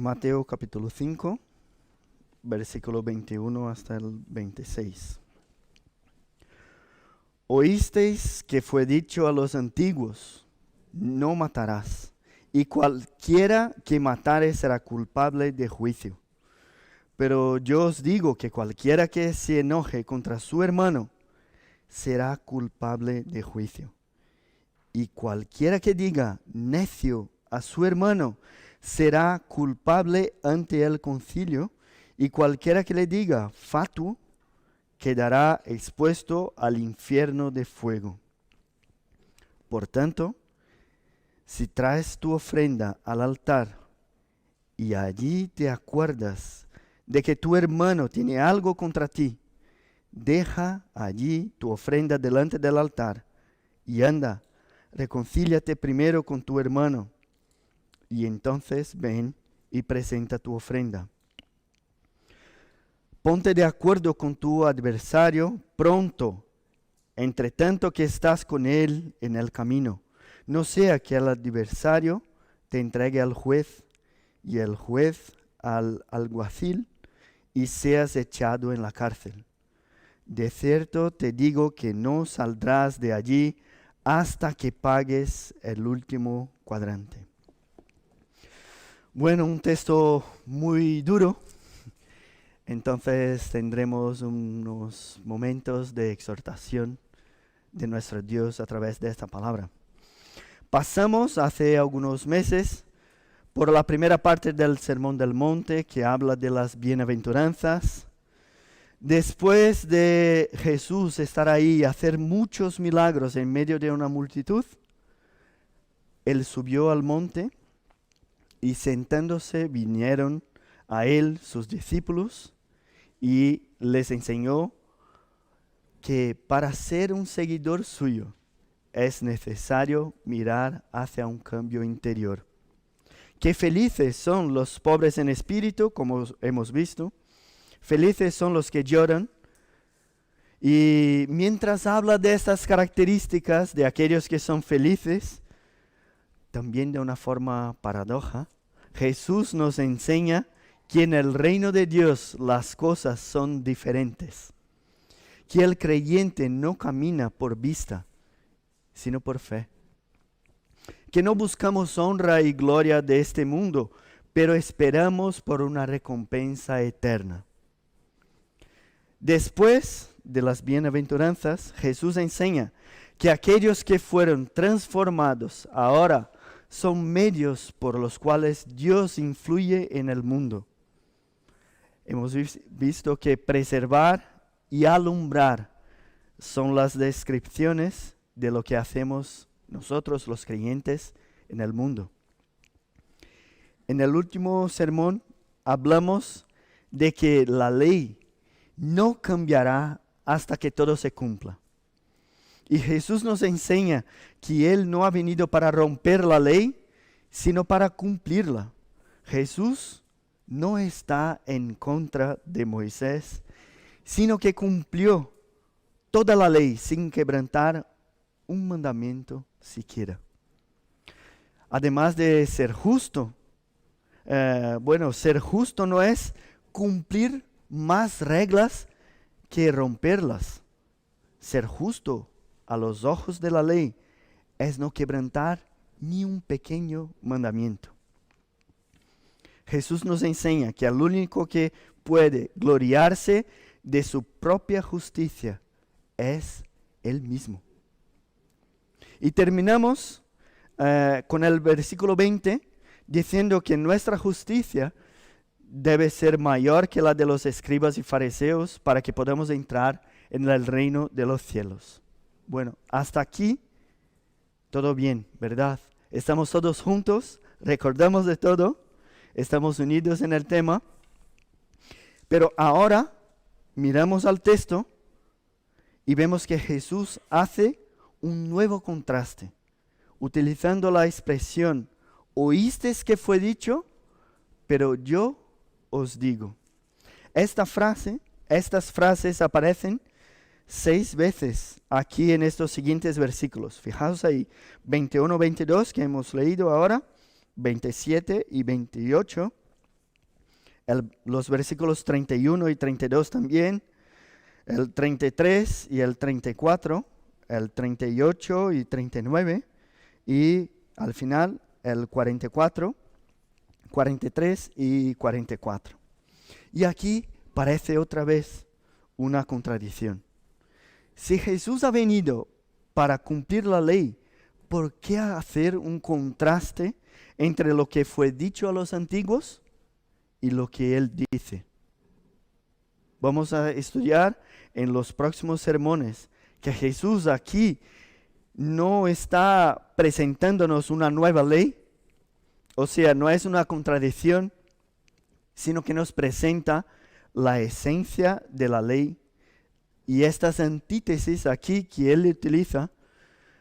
Mateo capítulo 5, versículo 21 hasta el 26. Oísteis que fue dicho a los antiguos, no matarás, y cualquiera que matare será culpable de juicio. Pero yo os digo que cualquiera que se enoje contra su hermano será culpable de juicio. Y cualquiera que diga necio a su hermano será culpable ante el concilio, y cualquiera que le diga fatuo quedará expuesto al infierno de fuego. Por tanto, si traes tu ofrenda al altar y allí te acuerdas de que tu hermano tiene algo contra ti, deja allí tu ofrenda delante del altar y anda, reconcíliate primero con tu hermano, y entonces ven y presenta tu ofrenda. Ponte de acuerdo con tu adversario pronto, entre tanto que estás con él en el camino. No sea que el adversario te entregue al juez y el juez al alguacil y seas echado en la cárcel. De cierto te digo que no saldrás de allí hasta que pagues el último cuadrante. Bueno, un texto muy duro. Entonces tendremos unos momentos de exhortación de nuestro Dios a través de esta palabra. Pasamos hace algunos meses por la primera parte del Sermón del Monte, que habla de las bienaventuranzas. Después de Jesús estar ahí y hacer muchos milagros en medio de una multitud, Él subió al monte y sentándose vinieron a Él sus discípulos y les enseñó que para ser un seguidor suyo es necesario mirar hacia un cambio interior. Qué felices son los pobres en espíritu, como hemos visto. Felices son los que lloran. Y mientras habla de estas características de aquellos que son felices, también de una forma paradoja, Jesús nos enseña que en el reino de Dios las cosas son diferentes. Que el creyente no camina por vista, sino por fe. Que no buscamos honra y gloria de este mundo, pero esperamos por una recompensa eterna. Después de las bienaventuranzas, Jesús enseña que aquellos que fueron transformados ahora son medios por los cuales Dios influye en el mundo. Hemos visto que preservar y alumbrar son las descripciones de lo que hacemos nosotros los creyentes en el mundo. En el último sermón hablamos de que la ley no cambiará hasta que todo se cumpla. Y Jesús nos enseña que Él no ha venido para romper la ley, sino para cumplirla. Jesús no está en contra de Moisés, sino que cumplió toda la ley sin quebrantar un mandamiento siquiera. Además de ser justo, ser justo no es cumplir más reglas que romperlas. Ser justo a los ojos de la ley es no quebrantar ni un pequeño mandamiento. Jesús nos enseña que el único que puede gloriarse de su propia justicia es Él mismo. Y terminamos con el versículo 20 diciendo que nuestra justicia debe ser mayor que la de los escribas y fariseos para que podamos entrar en el reino de los cielos. Bueno, hasta aquí todo bien, ¿verdad? Estamos todos juntos, recordamos de todo, estamos unidos en el tema, pero ahora miramos al texto y vemos que Jesús hace un nuevo contraste, utilizando la expresión, oísteis que fue dicho, pero yo os digo. Estas frases aparecen 6 veces aquí en estos siguientes versículos. Fijaos ahí, 21, 22 que hemos leído ahora, 27 y 28, los versículos 31 y 32 también, el 33 y el 34, el 38 y 39, y al final el 44, 43 y 44. Y aquí parece otra vez una contradicción. Si Jesús ha venido para cumplir la ley, ¿por qué hacer un contraste entre lo que fue dicho a los antiguos y lo que Él dice? Vamos a estudiar en los próximos sermones que Jesús aquí no está presentándonos una nueva ley, o sea, no es una contradicción, sino que nos presenta la esencia de la ley. Y estas antítesis aquí que Él utiliza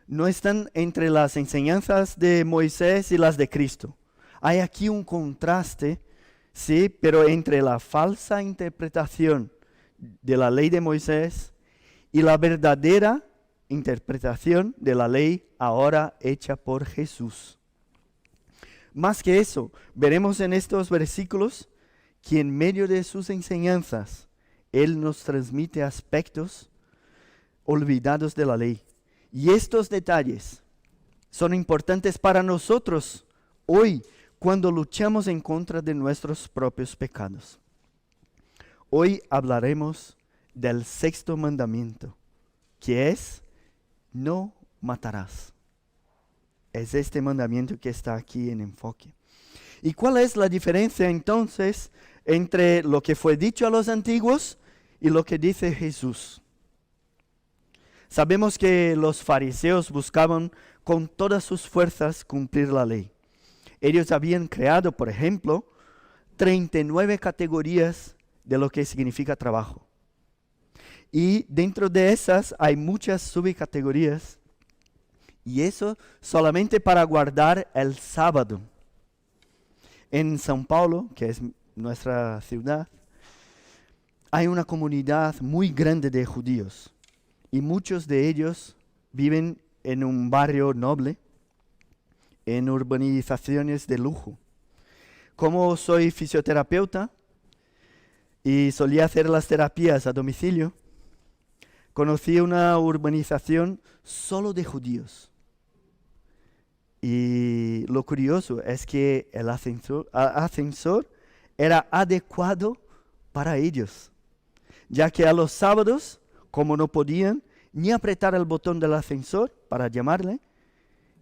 no están entre las enseñanzas de Moisés y las de Cristo. Hay aquí un contraste, sí, pero entre la falsa interpretación de la ley de Moisés y la verdadera interpretación de la ley ahora hecha por Jesús. Más que eso, veremos en estos versículos que en medio de sus enseñanzas, Él nos transmite aspectos olvidados de la ley. Y estos detalles son importantes para nosotros hoy cuando luchamos en contra de nuestros propios pecados. Hoy hablaremos del 6º mandamiento, que es: no matarás. Es este mandamiento que está aquí en enfoque. ¿Y cuál es la diferencia entonces entre lo que fue dicho a los antiguos y lo que dice Jesús? Sabemos que los fariseos buscaban con todas sus fuerzas cumplir la ley. Ellos habían creado, por ejemplo, 39 categorías de lo que significa trabajo. Y dentro de esas hay muchas subcategorías. Y eso solamente para guardar el sábado. En São Paulo, que es nuestra ciudad, hay una comunidad muy grande de judíos. Y muchos de ellos viven en un barrio noble, en urbanizaciones de lujo. Como soy fisioterapeuta y solía hacer las terapias a domicilio, conocí una urbanización solo de judíos. Y lo curioso es que el ascensor era adecuado para ellos, ya que a los sábados, como no podían ni apretar el botón del ascensor para llamarle,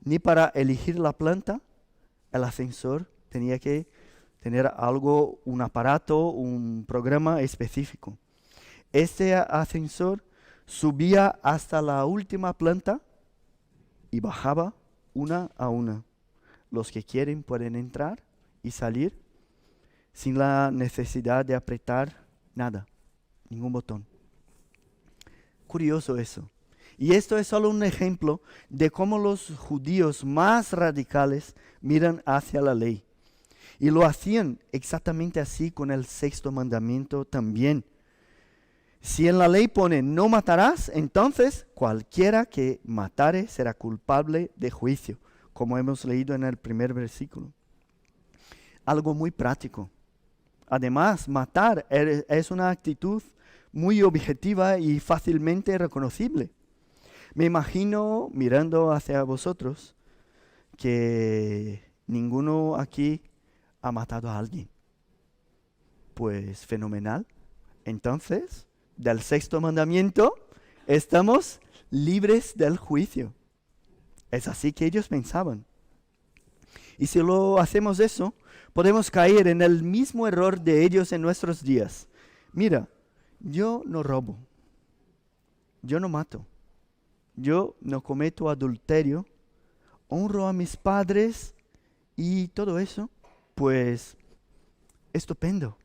ni para elegir la planta, el ascensor tenía que tener algo, un aparato, un programa específico. Este ascensor subía hasta la última planta y bajaba una a una. Los que quieren pueden entrar y salir sin la necesidad de apretar nada, ningún botón. Curioso eso. Y esto es solo un ejemplo de cómo los judíos más radicales miran hacia la ley. Y lo hacían exactamente así con el 6º mandamiento también. Si en la ley pone no matarás, entonces cualquiera que matare será culpable de juicio, como hemos leído en el primer versículo. Algo muy práctico. Además, matar es una actitud muy objetiva y fácilmente reconocible. Me imagino, mirando hacia vosotros, que ninguno aquí ha matado a alguien. Pues fenomenal. Entonces, del 6º mandamiento, estamos libres del juicio. Es así que ellos pensaban. Y si lo hacemos eso, podemos caer en el mismo error de ellos en nuestros días. Mira, yo no robo, yo no mato, yo no cometo adulterio, honro a mis padres y todo eso, pues estupendo.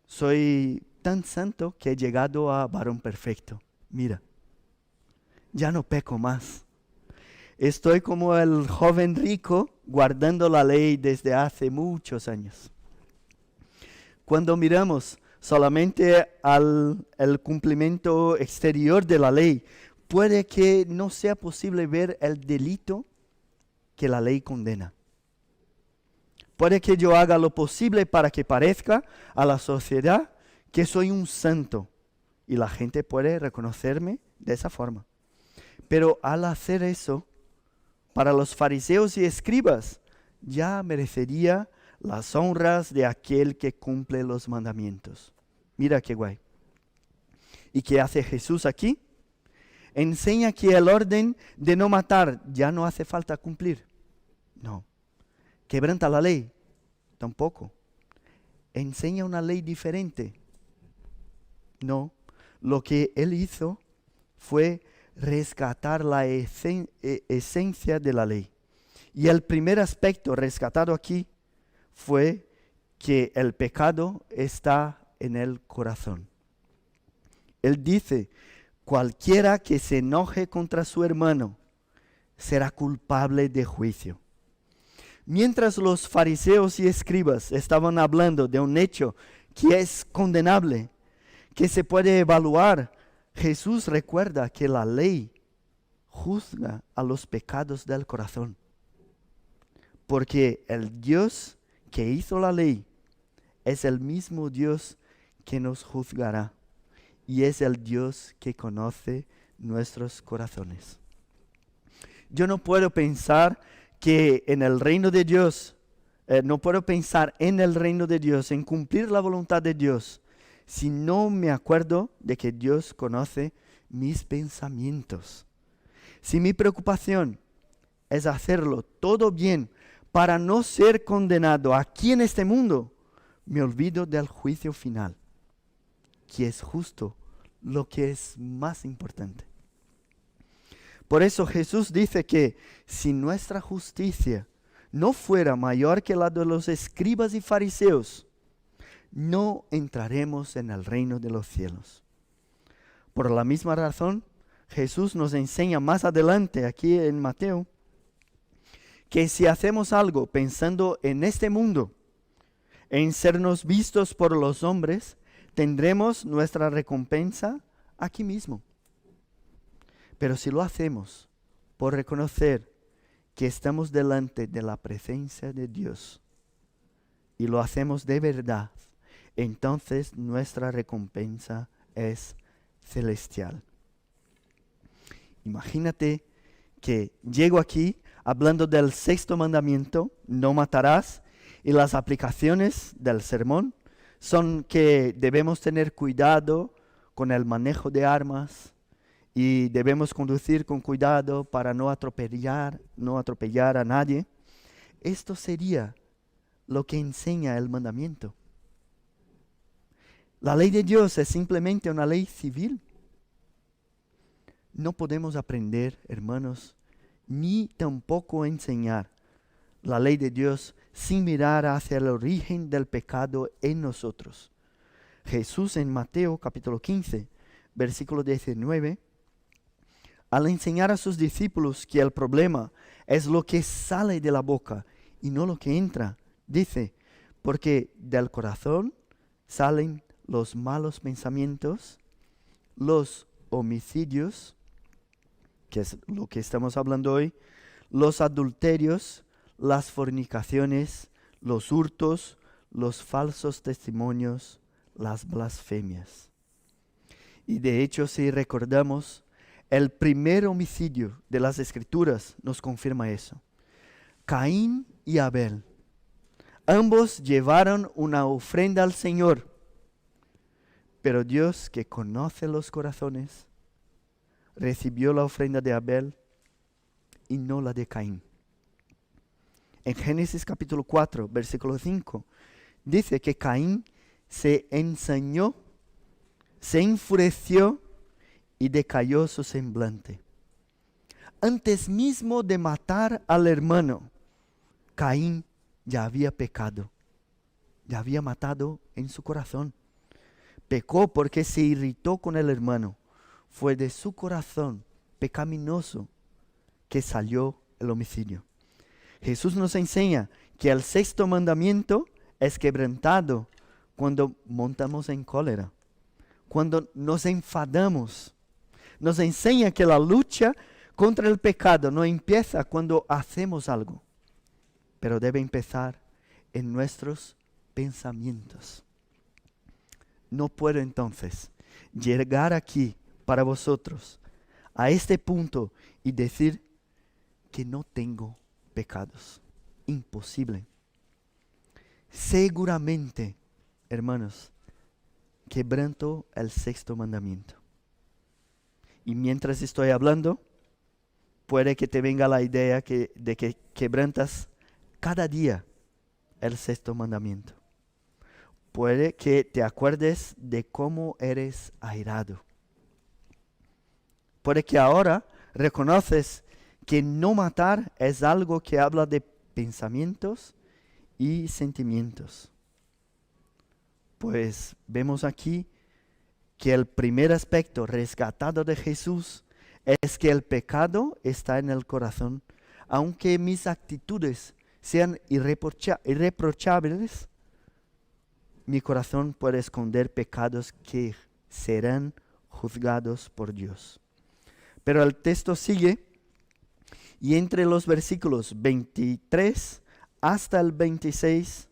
Soy tan santo que he llegado a varón perfecto. Mira, ya no peco más. Estoy como el joven rico guardando la ley desde hace muchos años. Cuando miramos solamente al cumplimiento exterior de la ley, puede que no sea posible ver el delito que la ley condena. Puede que yo haga lo posible para que parezca a la sociedad que soy un santo y la gente puede reconocerme de esa forma. Pero al hacer eso, para los fariseos y escribas, ya merecería las honras de aquel que cumple los mandamientos. Mira qué guay. ¿Y qué hace Jesús aquí? Enseña que el orden de no matar ya no hace falta cumplir. No. ¿Quebranta la ley? Tampoco. ¿Enseña una ley diferente? No. Lo que él hizo fue rescatar la esencia de la ley. Y el primer aspecto rescatado aquí fue que el pecado está en el corazón. Él dice, cualquiera que se enoje contra su hermano será culpable de juicio. Mientras los fariseos y escribas estaban hablando de un hecho que es condenable, que se puede evaluar, Jesús recuerda que la ley juzga a los pecados del corazón. Porque el Dios que hizo la ley es el mismo Dios que nos juzgará. Y es el Dios que conoce nuestros corazones. Yo no puedo pensar que en el reino de Dios, no puedo pensar en el reino de Dios, en cumplir la voluntad de Dios, si no me acuerdo de que Dios conoce mis pensamientos. Si mi preocupación es hacerlo todo bien para no ser condenado aquí en este mundo, me olvido del juicio final, que es justo, lo que es más importante. Por eso Jesús dice que si nuestra justicia no fuera mayor que la de los escribas y fariseos, no entraremos en el reino de los cielos. Por la misma razón, Jesús nos enseña más adelante aquí en Mateo que si hacemos algo pensando en este mundo, en sernos vistos por los hombres, tendremos nuestra recompensa aquí mismo. Pero si lo hacemos por reconocer que estamos delante de la presencia de Dios y lo hacemos de verdad, entonces nuestra recompensa es celestial. Imagínate que llego aquí hablando del sexto mandamiento, no matarás, y las aplicaciones del sermón son que debemos tener cuidado con el manejo de armas y debemos conducir con cuidado para no atropellar a nadie. Esto sería lo que enseña el mandamiento. La ley de Dios es simplemente una ley civil. No podemos aprender, hermanos, ni tampoco enseñar la ley de Dios sin mirar hacia el origen del pecado en nosotros. Jesús en Mateo capítulo 15, versículo 19, al enseñar a sus discípulos que el problema es lo que sale de la boca y no lo que entra, dice, porque del corazón salen los malos pensamientos, los homicidios, que es lo que estamos hablando hoy, los adulterios, las fornicaciones, los hurtos, los falsos testimonios, las blasfemias. Y de hecho, si recordamos, el primer homicidio de las Escrituras nos confirma eso. Caín y Abel, ambos llevaron una ofrenda al Señor, pero Dios, que conoce los corazones, recibió la ofrenda de Abel y no la de Caín. En Génesis capítulo 4, versículo 5, dice que Caín se ensañó, se enfureció y decayó su semblante. Antes mismo de matar al hermano, Caín ya había pecado, ya había matado en su corazón. Pecó porque se irritó con el hermano. Fue de su corazón pecaminoso que salió el homicidio. Jesús nos enseña que el sexto mandamiento es quebrantado cuando montamos en cólera, cuando nos enfadamos. Nos enseña que la lucha contra el pecado no empieza cuando hacemos algo, pero debe empezar en nuestros pensamientos. No puedo entonces llegar aquí para vosotros a este punto y decir que no tengo pecados. Imposible. Seguramente, hermanos, quebranto el sexto mandamiento. Y mientras estoy hablando, puede que te venga la idea de que quebrantas cada día el sexto mandamiento. Puede que te acuerdes de cómo eres airado. Puede que ahora reconoces que no matar es algo que habla de pensamientos y sentimientos. Pues vemos aquí que el primer aspecto rescatado de Jesús es que el pecado está en el corazón. Aunque mis actitudes sean irreprochables, mi corazón puede esconder pecados que serán juzgados por Dios. Pero el texto sigue y entre los versículos 23 hasta el 26,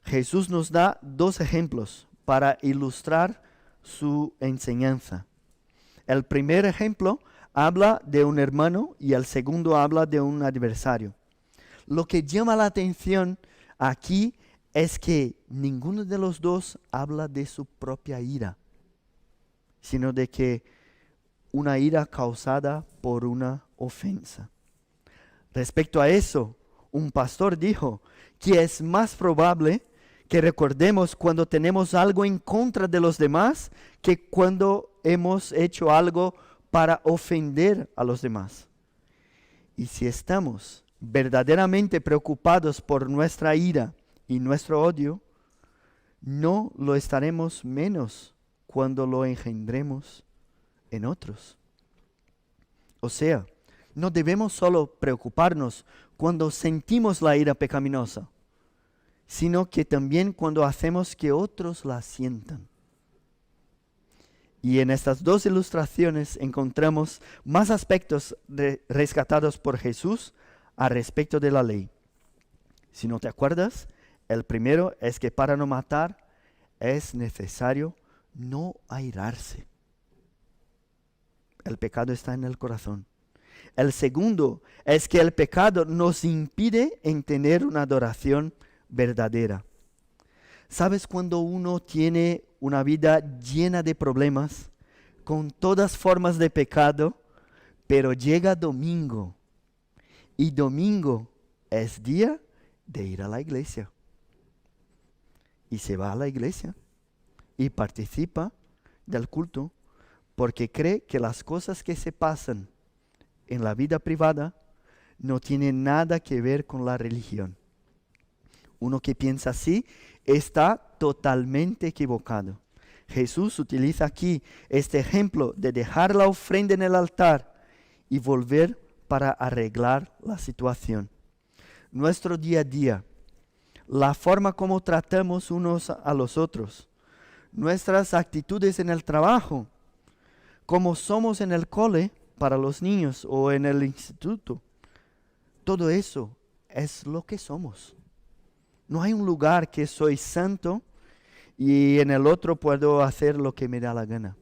Jesús nos da dos ejemplos para ilustrar su enseñanza. El primer ejemplo habla de un hermano y el segundo habla de un adversario. Lo que llama la atención aquí es que ninguno de los dos habla de su propia ira, sino de que una ira causada por una ofensa. Respecto a eso, un pastor dijo que es más probable que recordemos cuando tenemos algo en contra de los demás que cuando hemos hecho algo para ofender a los demás. Y si estamos verdaderamente preocupados por nuestra ira y nuestro odio, no lo estaremos menos cuando lo engendremos en otros. O sea, no debemos solo preocuparnos cuando sentimos la ira pecaminosa, sino que también cuando hacemos que otros la sientan. Y en estas dos ilustraciones encontramos más aspectos rescatados por Jesús a respecto de la ley. Si no te acuerdas, el primero es que para no matar es necesario no airarse. El pecado está en el corazón. El segundo es que el pecado nos impide en tener una adoración verdadera. ¿Sabes cuando uno tiene una vida llena de problemas, con todas formas de pecado, pero llega domingo y domingo es día de ir a la iglesia? Y se va a la iglesia y participa del culto porque cree que las cosas que se pasan en la vida privada no tienen nada que ver con la religión. Uno que piensa así está totalmente equivocado. Jesús utiliza aquí este ejemplo de dejar la ofrenda en el altar y volver para arreglar la situación. Nuestro día a día, la forma como tratamos unos a los otros, nuestras actitudes en el trabajo, como somos en el cole para los niños o en el instituto, todo eso es lo que somos. No hay un lugar que soy santo y en el otro puedo hacer lo que me da la gana.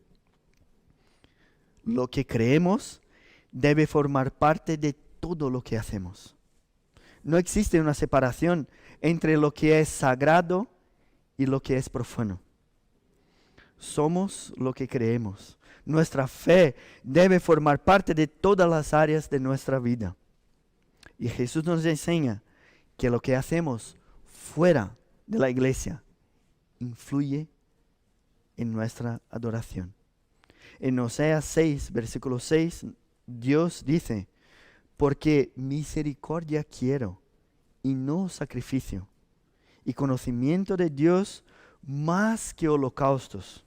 Lo que creemos debe formar parte de todo lo que hacemos. No existe una separación entre lo que es sagrado y lo que es profano. Somos lo que creemos. Nuestra fe debe formar parte de todas las áreas de nuestra vida. Y Jesús nos enseña que lo que hacemos fuera de la iglesia influye en nuestra adoración. En Oseas 6, versículo 6, Dios dice: porque misericordia quiero y no sacrificio, y conocimiento de Dios más que holocaustos.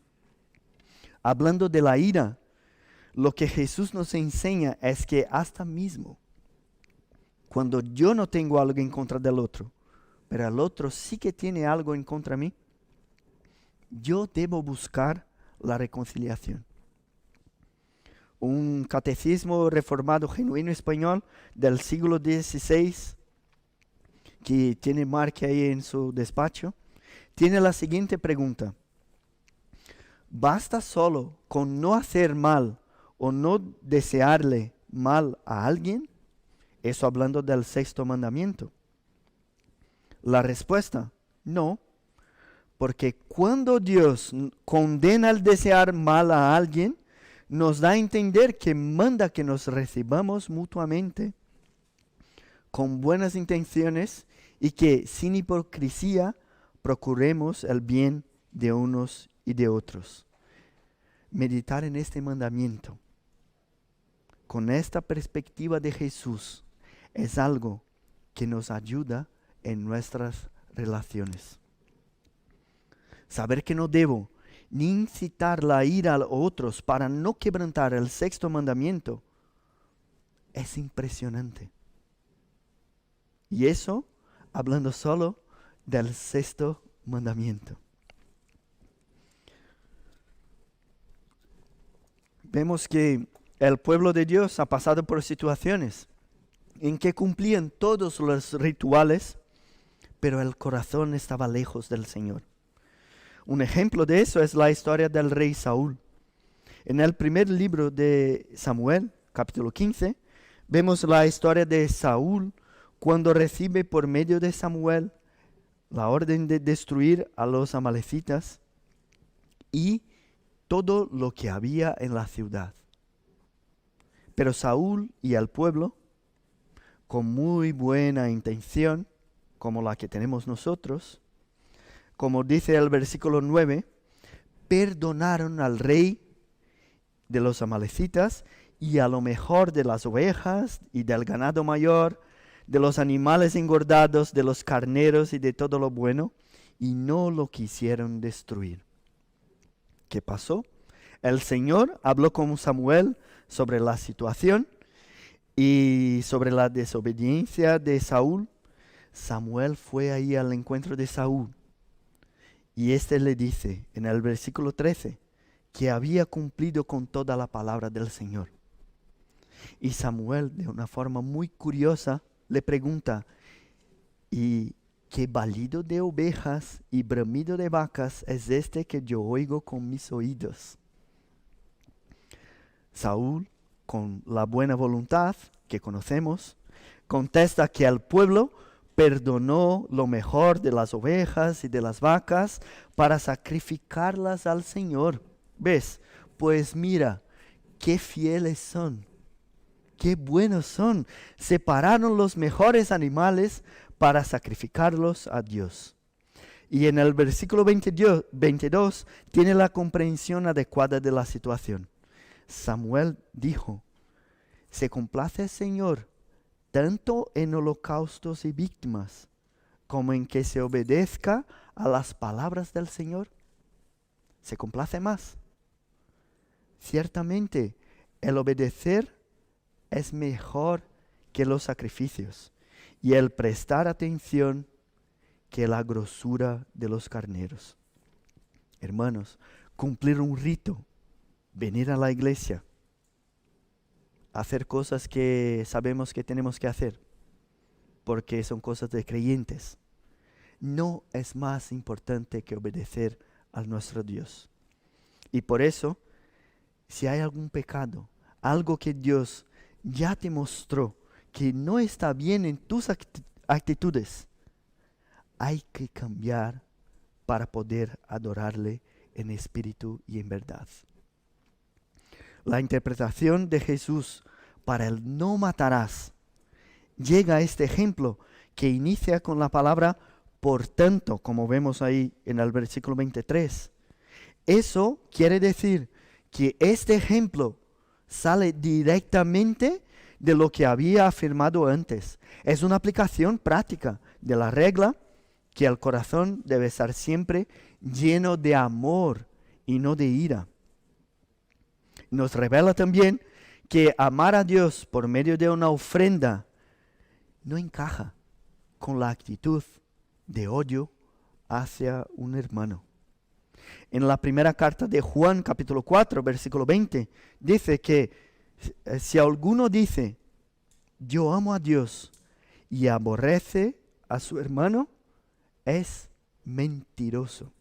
Hablando de la ira, lo que Jesús nos enseña es que hasta mismo cuando yo no tengo algo en contra del otro, pero el otro sí que tiene algo en contra de mí, yo debo buscar la reconciliación. Un catecismo reformado genuino español del siglo XVI, que tiene Mark ahí en su despacho, tiene la siguiente pregunta. ¿Basta solo con no hacer mal o no desearle mal a alguien? Eso hablando del sexto mandamiento. La respuesta, no. Porque cuando Dios condena el desear mal a alguien, nos da a entender que manda que nos recibamos mutuamente con buenas intenciones y que sin hipocresía procuremos el bien de unos y de otros. Meditar en este mandamiento con esta perspectiva de Jesús es algo que nos ayuda en nuestras relaciones. Saber que no debo ni incitar la ira a otros para no quebrantar el sexto mandamiento es impresionante. Y eso hablando solo del sexto mandamiento. Vemos que el pueblo de Dios ha pasado por situaciones en que cumplían todos los rituales, pero el corazón estaba lejos del Señor. Un ejemplo de eso es la historia del rey Saúl. En el primer libro de Samuel, capítulo 15, vemos la historia de Saúl cuando recibe por medio de Samuel la orden de destruir a los amalecitas y todo lo que había en la ciudad. Pero Saúl y el pueblo, con muy buena intención, como la que tenemos nosotros, como dice el versículo 9, perdonaron al rey de los amalecitas y a lo mejor de las ovejas y del ganado mayor, de los animales engordados, de los carneros y de todo lo bueno, y no lo quisieron destruir. ¿Qué pasó? El Señor habló con Samuel sobre la situación y sobre la desobediencia de Saúl. Samuel fue ahí al encuentro de Saúl y éste le dice en el versículo 13 que había cumplido con toda la palabra del Señor. Y Samuel, de una forma muy curiosa, le pregunta, ¿y qué balido de ovejas y bramido de vacas es este que yo oigo con mis oídos? Saúl, con la buena voluntad que conocemos, contesta que el pueblo perdonó lo mejor de las ovejas y de las vacas para sacrificarlas al Señor. ¿Ves? Pues mira, qué fieles son, qué buenos son. Separaron los mejores animales para sacrificarlos a Dios. Y en el versículo 22 tiene la comprensión adecuada de la situación. Samuel dijo, ¿se complace el Señor tanto en holocaustos y víctimas como en que se obedezca a las palabras del Señor? ¿Se complace más? Ciertamente, el obedecer es mejor que los sacrificios y el prestar atención que la grosura de los carneros. Hermanos, cumplir un rito, venir a la iglesia, hacer cosas que sabemos que tenemos que hacer, porque son cosas de creyentes, no es más importante que obedecer a nuestro Dios. Y por eso, si hay algún pecado, algo que Dios ya te mostró que no está bien en tus actitudes, hay que cambiar para poder adorarle en espíritu y en verdad. La interpretación de Jesús para el no matarás llega a este ejemplo que inicia con la palabra por tanto, como vemos ahí en el versículo 23. Eso quiere decir que este ejemplo sale directamente de lo que había afirmado antes. Es una aplicación práctica de la regla que el corazón debe estar siempre lleno de amor y no de ira. Nos revela también que amar a Dios por medio de una ofrenda no encaja con la actitud de odio hacia un hermano. En la primera carta de Juan, capítulo 4, versículo 20, dice que si alguno dice, yo amo a Dios y aborrece a su hermano es mentiroso.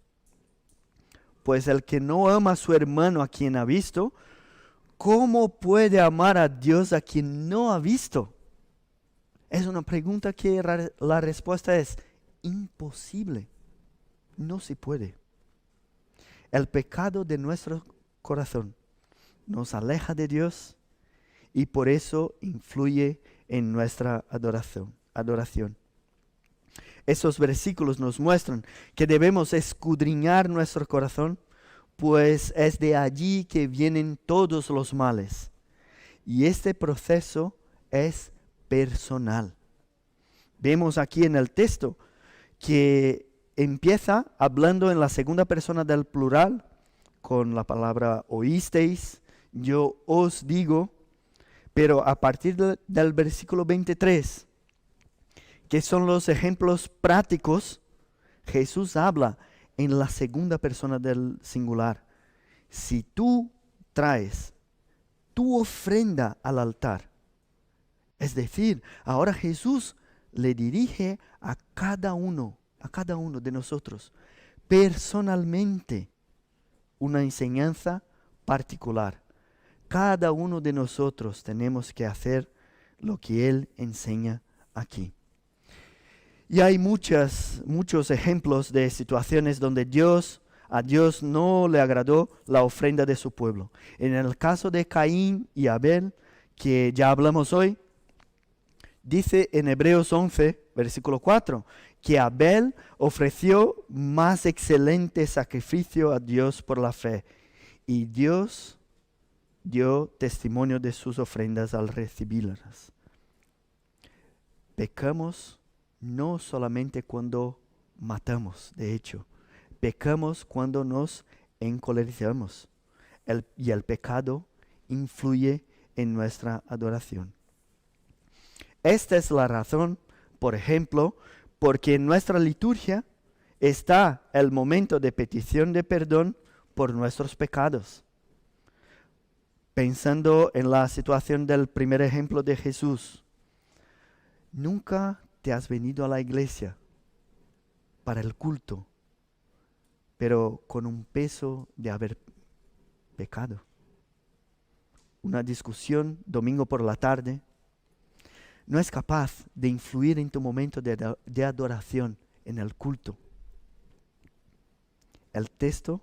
Pues el que no ama a su hermano a quien ha visto, ¿cómo puede amar a Dios a quien no ha visto? Es una pregunta que la respuesta es imposible. No se puede. El pecado de nuestro corazón nos aleja de Dios y por eso influye en nuestra adoración. Esos versículos nos muestran que debemos escudriñar nuestro corazón, pues es de allí que vienen todos los males. Y este proceso es personal. Vemos aquí en el texto que empieza hablando en la segunda persona del plural, con la palabra oísteis, yo os digo, pero a partir del versículo 23, que son los ejemplos prácticos, Jesús habla en la segunda persona del singular. Si tú traes tu ofrenda al altar, es decir, ahora Jesús le dirige a cada uno de nosotros, personalmente, una enseñanza particular. Cada uno de nosotros tenemos que hacer lo que Él enseña aquí. Y hay muchos ejemplos de situaciones donde a Dios no le agradó la ofrenda de su pueblo. En el caso de Caín y Abel, que ya hablamos hoy, dice en Hebreos 11, versículo 4, que Abel ofreció más excelente sacrificio a Dios por la fe. Y Dios dio testimonio de sus ofrendas al recibirlas. Pecamos no solamente cuando matamos, de hecho, pecamos cuando nos encolerizamos. Y el pecado influye en nuestra adoración. Esta es la razón, por ejemplo, porque en nuestra liturgia está el momento de petición de perdón por nuestros pecados. Pensando en la situación del primer ejemplo de Jesús, nunca te has venido a la iglesia para el culto, pero con un peso de haber pecado. Una discusión domingo por la tarde no es capaz de influir en tu momento de adoración en el culto. El texto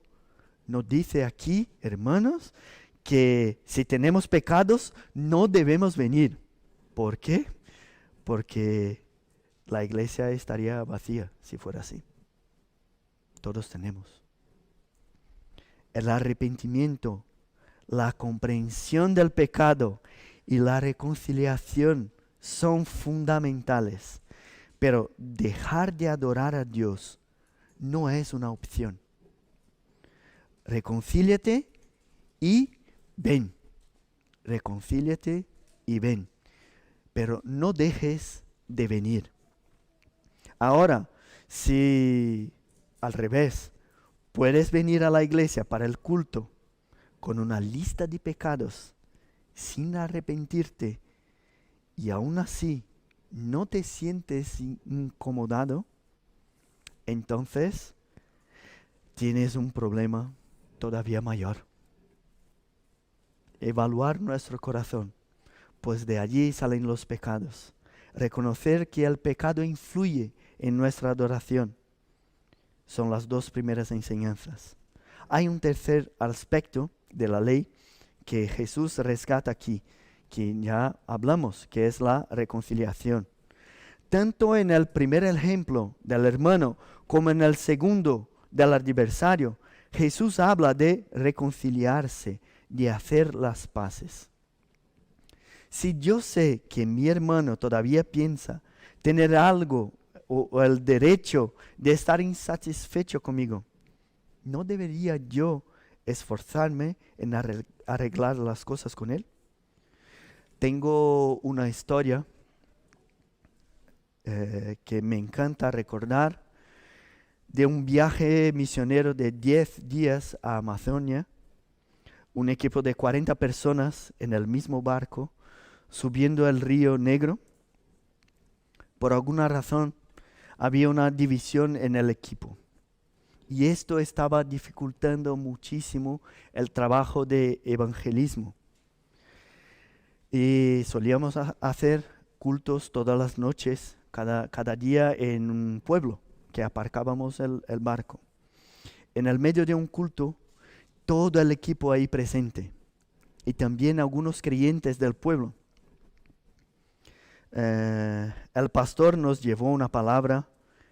nos dice aquí, hermanos, que si tenemos pecados no debemos venir. ¿Por qué? Porque la iglesia estaría vacía si fuera así. Todos tenemos. El arrepentimiento, la comprensión del pecado y la reconciliación son fundamentales. Pero dejar de adorar a Dios no es una opción. Reconcíliate y ven. Reconcíliate y ven. Pero no dejes de venir. Ahora, si al revés, puedes venir a la iglesia para el culto con una lista de pecados sin arrepentirte y aún así no te sientes incomodado, entonces tienes un problema todavía mayor. Evaluar nuestro corazón, pues de allí salen los pecados. Reconocer que el pecado influye en nuestra adoración. Son las dos primeras enseñanzas. Hay un tercer aspecto de la ley que Jesús rescata aquí, que ya hablamos, que es la reconciliación. Tanto en el primer ejemplo del hermano como en el segundo del adversario, Jesús habla de reconciliarse, de hacer las paces. Si yo sé que mi hermano todavía piensa tener algo o el derecho de estar insatisfecho conmigo, ¿no debería yo esforzarme en arreglar las cosas con él? Tengo una historia que me encanta recordar de un viaje misionero de 10 días a Amazonia, un equipo de 40 personas en el mismo barco, subiendo el río Negro. Por alguna razón, había una división en el equipo. Y esto estaba dificultando muchísimo el trabajo de evangelismo. Y solíamos hacer cultos todas las noches, cada día en un pueblo, que aparcábamos el barco. En el medio de un culto, todo el equipo ahí presente y también algunos creyentes del pueblo. El pastor nos llevó una palabra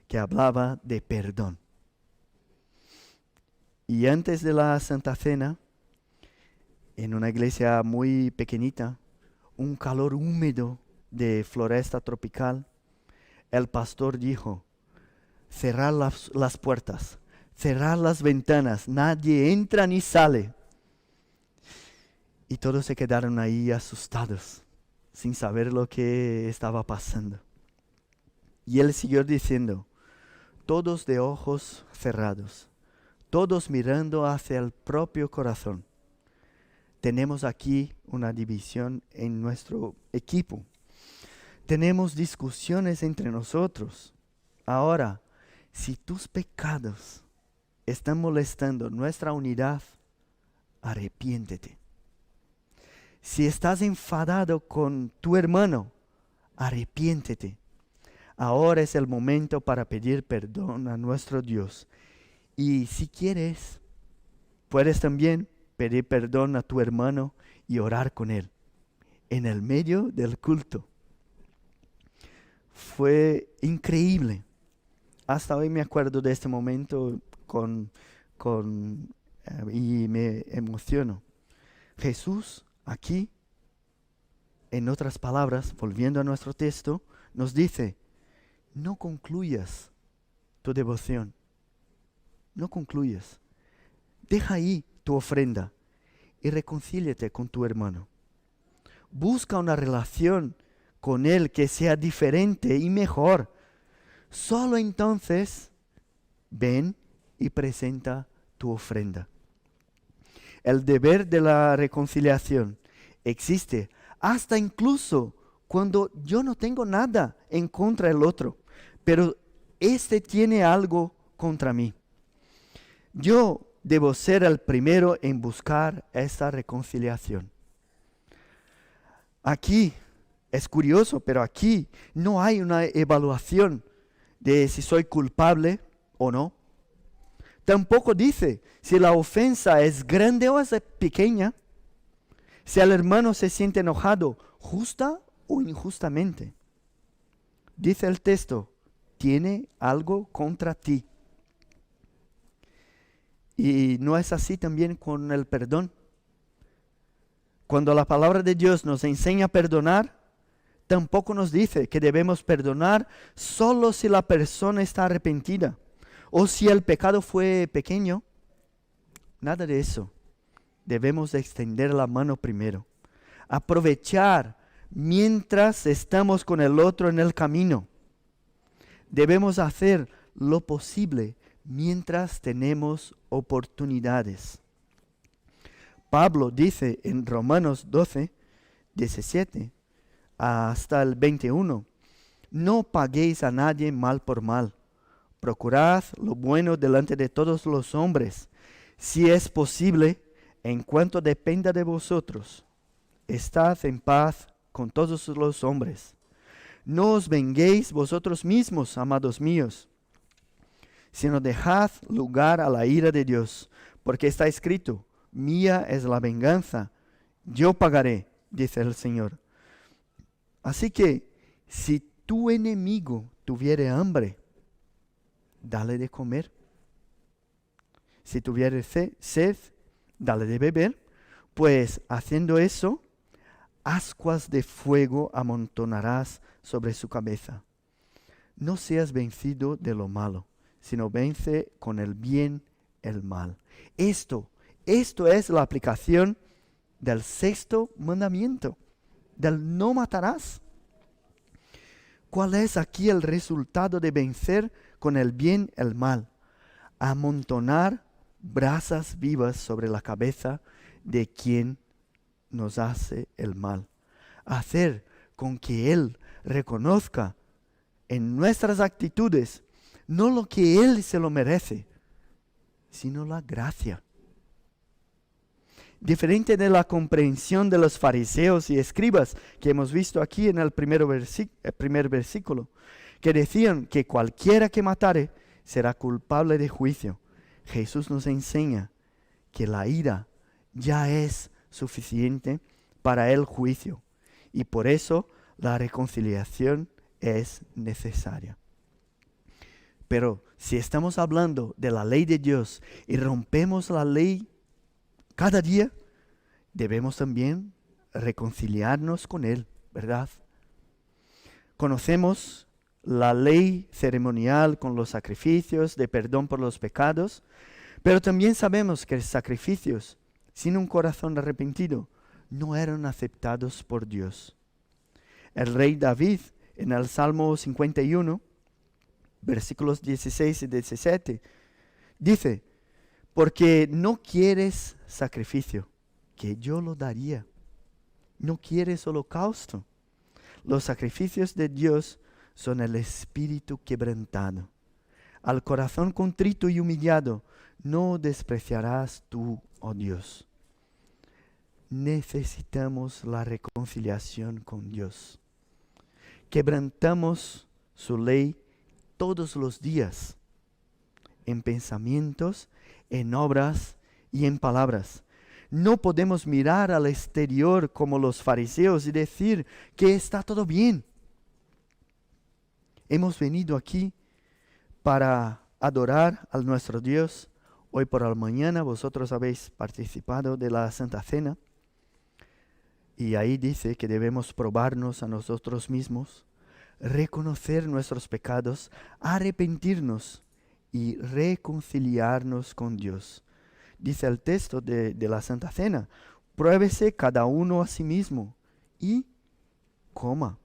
que hablaba de perdón. Y antes de la Santa Cena, en una iglesia muy pequeñita, un calor húmedo de floresta tropical, el pastor dijo: cerrar las puertas, cerrar las ventanas, nadie entra ni sale. Y todos se quedaron ahí asustados, sin saber lo que estaba pasando. Y él siguió diciendo: todos de ojos cerrados, todos mirando hacia el propio corazón. Tenemos aquí una división en nuestro equipo. Tenemos discusiones entre nosotros. Ahora, si tus pecados están molestando nuestra unidad, arrepiéntete. Si estás enfadado con tu hermano, arrepiéntete. Ahora es el momento para pedir perdón a nuestro Dios. Y si quieres, puedes también pedir perdón a tu hermano y orar con él en el medio del culto. Fue increíble. Hasta hoy me acuerdo de este momento y me emociono. Jesús aquí, en otras palabras, volviendo a nuestro texto, nos dice: no concluyas tu devoción. No concluyas. Deja ahí tu ofrenda y reconcíliate con tu hermano. Busca una relación con él que sea diferente y mejor. Solo entonces ven y presenta tu ofrenda. El deber de la reconciliación existe hasta incluso cuando yo no tengo nada en contra del otro, pero este tiene algo contra mí. Yo debo ser el primero en buscar esta reconciliación. Aquí, es curioso, pero aquí no hay una evaluación de si soy culpable o no. Tampoco dice si la ofensa es grande o es pequeña. Si el hermano se siente enojado, justa o injustamente. Dice el texto: tiene algo contra ti. Y no es así también con el perdón. Cuando la palabra de Dios nos enseña a perdonar, tampoco nos dice que debemos perdonar solo si la persona está arrepentida o si el pecado fue pequeño. Nada de eso. Debemos extender la mano primero. Aprovechar mientras estamos con el otro en el camino. Debemos hacer lo posible mientras tenemos oportunidades. Pablo dice en Romanos 12, 17 hasta el 21, no paguéis a nadie mal por mal. Procurad lo bueno delante de todos los hombres. Si es posible, en cuanto dependa de vosotros, estad en paz con todos los hombres. No os venguéis vosotros mismos, amados míos, sino dejad lugar a la ira de Dios, porque está escrito: mía es la venganza, yo pagaré, dice el Señor. Así que, si tu enemigo tuviere hambre, dale de comer. Si tuviere sed, dale de beber, pues haciendo eso, ascuas de fuego amontonarás sobre su cabeza. No seas vencido de lo malo, sino vence con el bien el mal. Esto es la aplicación del sexto mandamiento, del no matarás. ¿Cuál es aquí el resultado de vencer con el bien el mal? Amontonar brasas vivas sobre la cabeza de quien nos hace el mal. Hacer con que él reconozca en nuestras actitudes, no lo que Él se lo merece, sino la gracia. Diferente de la comprensión de los fariseos y escribas que hemos visto aquí en el primer versículo, que decían que cualquiera que matare será culpable de juicio. Jesús nos enseña que la ira ya es suficiente para el juicio y por eso la reconciliación es necesaria. Pero si estamos hablando de la ley de Dios y rompemos la ley cada día, debemos también reconciliarnos con Él, ¿verdad? Conocemos la ley ceremonial con los sacrificios de perdón por los pecados, pero también sabemos que sacrificios sin un corazón arrepentido no eran aceptados por Dios. El rey David, en el Salmo 51, versículos 16 y 17, dice: porque no quieres sacrificio, que yo lo daría. No quieres holocausto. Los sacrificios de Dios son el espíritu quebrantado. Al corazón contrito y humillado no despreciarás tú, oh Dios. Necesitamos la reconciliación con Dios. Quebrantamos su ley todos los días, en pensamientos, en obras y en palabras. No podemos mirar al exterior como los fariseos y decir que está todo bien. Hemos venido aquí para adorar a nuestro Dios. Hoy por la mañana vosotros habéis participado de la Santa Cena. Y ahí dice que debemos probarnos a nosotros mismos, reconocer nuestros pecados, arrepentirnos y reconciliarnos con Dios. Dice el texto de la Santa Cena: pruébese cada uno a sí mismo y coma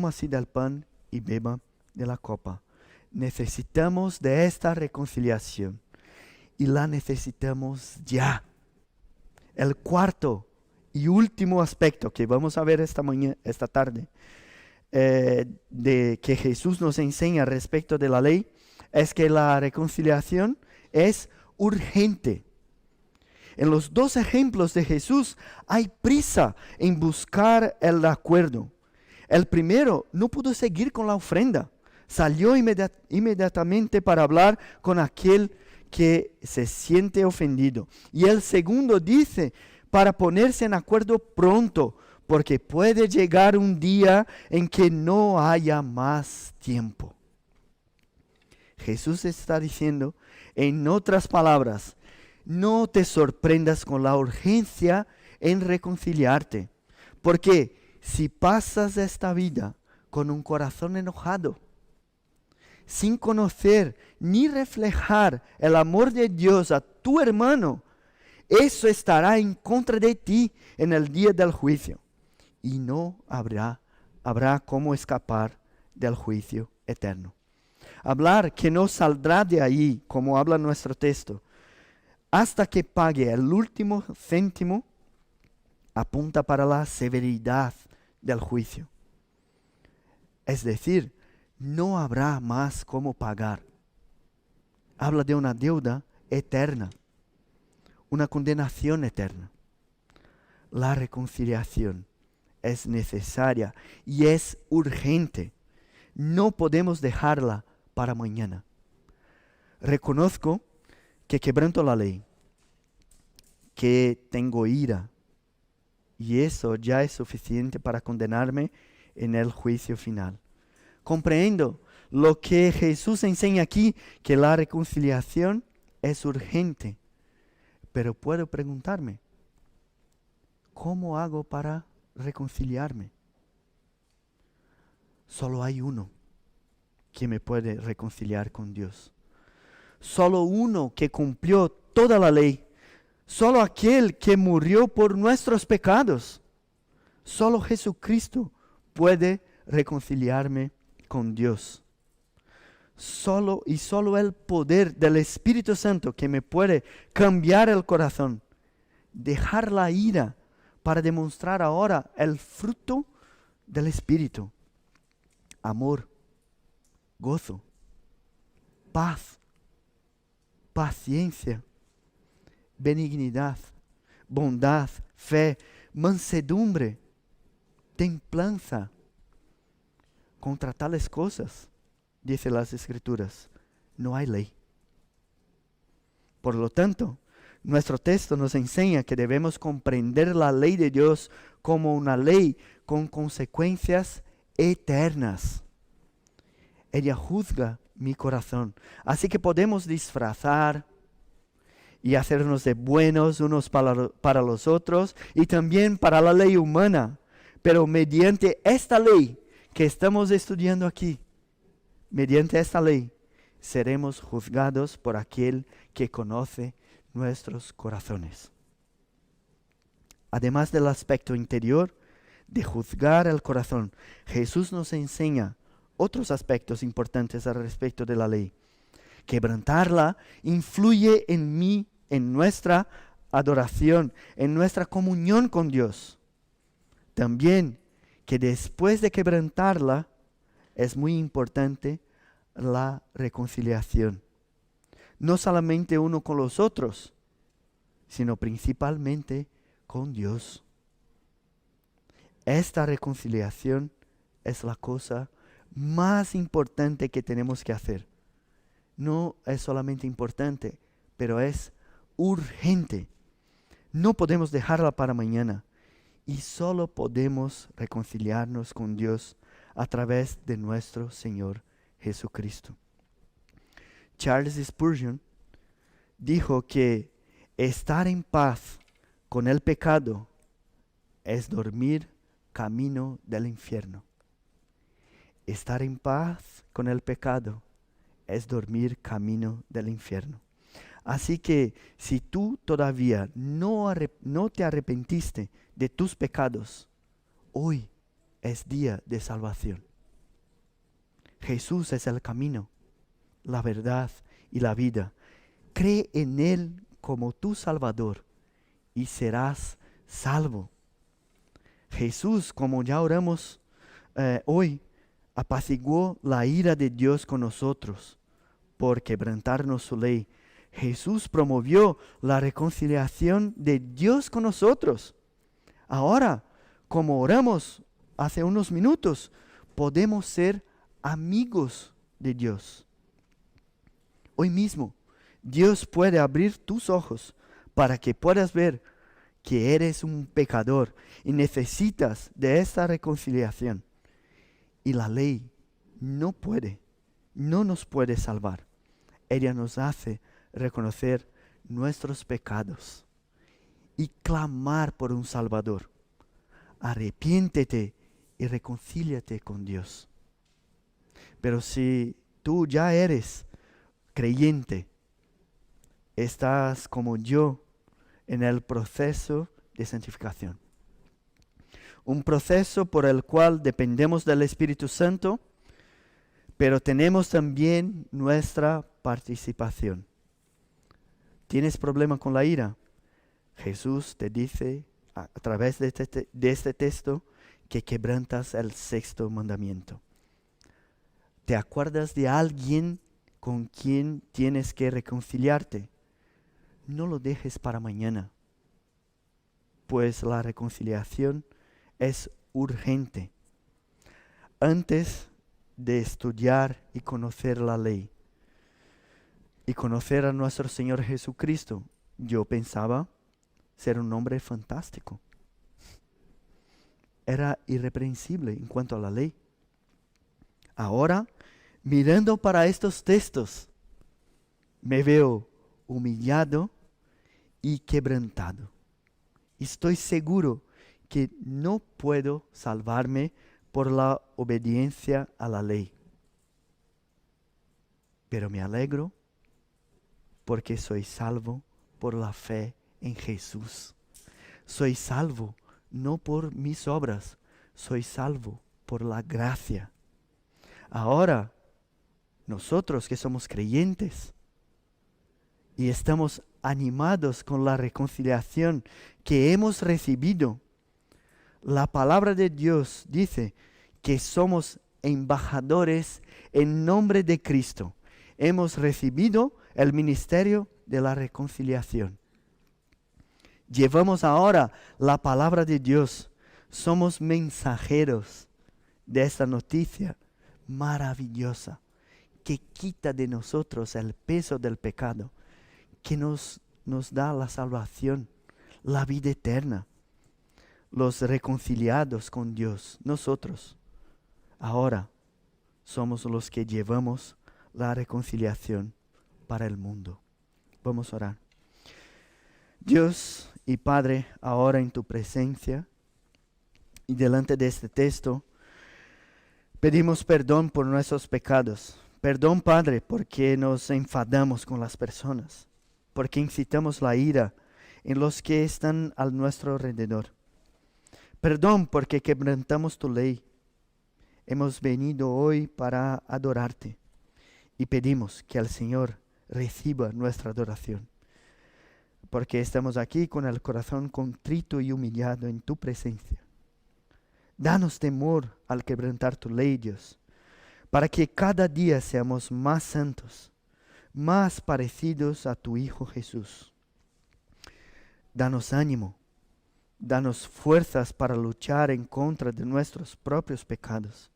así del pan y beba de la copa. Necesitamos de esta reconciliación y la necesitamos ya. El cuarto y último aspecto que vamos a ver esta tarde, de que Jesús nos enseña respecto de la ley, es que la reconciliación es urgente. En los dos ejemplos de Jesús hay prisa en buscar el acuerdo. El primero no pudo seguir con la ofrenda. Salió inmediatamente para hablar con aquel que se siente ofendido. Y el segundo dice para ponerse en acuerdo pronto, porque puede llegar un día en que no haya más tiempo. Jesús está diciendo, en otras palabras, no te sorprendas con la urgencia en reconciliarte, porque si pasas esta vida con un corazón enojado, sin conocer ni reflejar el amor de Dios a tu hermano, eso estará en contra de ti en el día del juicio, y no habrá cómo escapar del juicio eterno. Hablar que no saldrá de ahí, como habla nuestro texto, hasta que pague el último céntimo, apunta para la severidad del juicio. Es decir, no habrá más cómo pagar. Habla de una deuda eterna, una condenación eterna. La reconciliación es necesaria y es urgente. No podemos dejarla para mañana. Reconozco que quebranto la ley, que tengo ira, y eso ya es suficiente para condenarme en el juicio final. Comprendo lo que Jesús enseña aquí, que la reconciliación es urgente, pero puedo preguntarme, ¿cómo hago para reconciliarme? Solo hay uno que me puede reconciliar con Dios. Solo uno que cumplió toda la ley. Solo aquel que murió por nuestros pecados. Solo Jesucristo puede reconciliarme con Dios. Solo el poder del Espíritu Santo que me puede cambiar el corazón, dejar la ira para demostrar ahora el fruto del Espíritu: amor, gozo, paz, paciencia, benignidad, bondad, fe, mansedumbre, templanza. Contra tales cosas, dice las Escrituras, no hay ley. Por lo tanto, nuestro texto nos enseña que debemos comprender la ley de Dios como una ley con consecuencias eternas. Ella juzga mi corazón. Así que podemos disfrazar y hacernos de buenos unos para los otros y también para la ley humana. Pero mediante esta ley que estamos estudiando aquí, mediante esta ley, seremos juzgados por aquel que conoce nuestros corazones. Además del aspecto interior de juzgar el corazón, Jesús nos enseña otros aspectos importantes al respecto de la ley. Quebrantarla influye en nuestra adoración, en nuestra comunión con Dios. También que después de quebrantarla es muy importante la reconciliación. No solamente uno con los otros, sino principalmente con Dios. Esta reconciliación es la cosa más importante que tenemos que hacer. No es solamente importante, pero es urgente. No podemos dejarla para mañana. Y solo podemos reconciliarnos con Dios a través de nuestro Señor Jesucristo. Charles Spurgeon dijo que estar en paz con el pecado es dormir camino del infierno. Estar en paz con el pecado es dormir camino del infierno. Así que si tú todavía no te arrepentiste de tus pecados, hoy es día de salvación. Jesús es el camino, la verdad y la vida. Cree en Él como tu Salvador y serás salvo. Jesús, como ya oramos hoy, apaciguó la ira de Dios con nosotros por quebrantarnos su ley. Jesús promovió la reconciliación de Dios con nosotros. Ahora, como oramos hace unos minutos, podemos ser amigos de Dios. Hoy mismo, Dios puede abrir tus ojos para que puedas ver que eres un pecador y necesitas de esta reconciliación. Y la ley no nos puede salvar. Ella nos hace reconocer nuestros pecados y clamar por un Salvador. Arrepiéntete y reconcíliate con Dios. Pero si tú ya eres creyente, estás como yo en el proceso de santificación. Un proceso por el cual dependemos del Espíritu Santo, pero tenemos también nuestra participación. ¿Tienes problema con la ira? Jesús te dice a través de este texto que quebrantas el 6º mandamiento. ¿Te acuerdas de alguien con quien tienes que reconciliarte? No lo dejes para mañana, pues la reconciliación es urgente. Antes de estudiar y conocer la ley y conocer a nuestro Señor Jesucristo, yo pensaba ser un hombre fantástico. Era irreprensible en cuanto a la ley. Ahora, mirando para estos textos, me veo humillado y quebrantado. Estoy seguro que no puedo salvarme por la obediencia a la ley. Pero me alegro porque soy salvo por la fe en Jesús. Soy salvo no por mis obras, soy salvo por la gracia. Ahora, nosotros que somos creyentes y estamos animados con la reconciliación que hemos recibido, la palabra de Dios dice que somos embajadores en nombre de Cristo. Hemos recibido el ministerio de la reconciliación. Llevamos ahora la palabra de Dios. Somos mensajeros de esta noticia maravillosa que quita de nosotros el peso del pecado, que nos da la salvación, la vida eterna. Los reconciliados con Dios, nosotros, ahora somos los que llevamos la reconciliación para el mundo. Vamos a orar. Dios y Padre, ahora en tu presencia y delante de este texto, pedimos perdón por nuestros pecados. Perdón, Padre, porque nos enfadamos con las personas, porque incitamos la ira en los que están a nuestro alrededor. Perdón porque quebrantamos tu ley. Hemos venido hoy para adorarte y pedimos que el Señor reciba nuestra adoración, porque estamos aquí con el corazón contrito y humillado en tu presencia. Danos temor al quebrantar tu ley, Dios, para que cada día seamos más santos, más parecidos a tu Hijo Jesús. Danos ánimo, danos fuerzas para luchar en contra de nuestros propios pecados,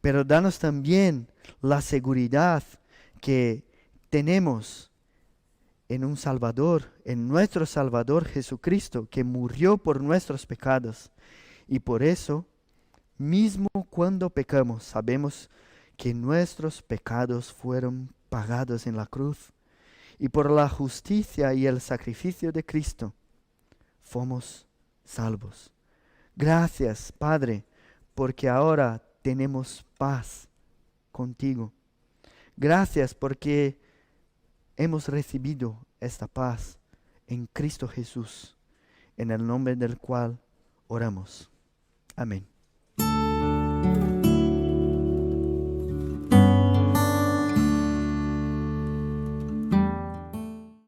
pero danos también la seguridad que tenemos en un Salvador, en nuestro Salvador Jesucristo, que murió por nuestros pecados. Y por eso, mismo cuando pecamos, sabemos que nuestros pecados fueron pagados en la cruz. Y por la justicia y el sacrificio de Cristo, fomos salvos. Gracias, Padre, porque ahora tenemos paz contigo. Gracias porque hemos recibido esta paz en Cristo Jesús, en el nombre del cual oramos. Amén.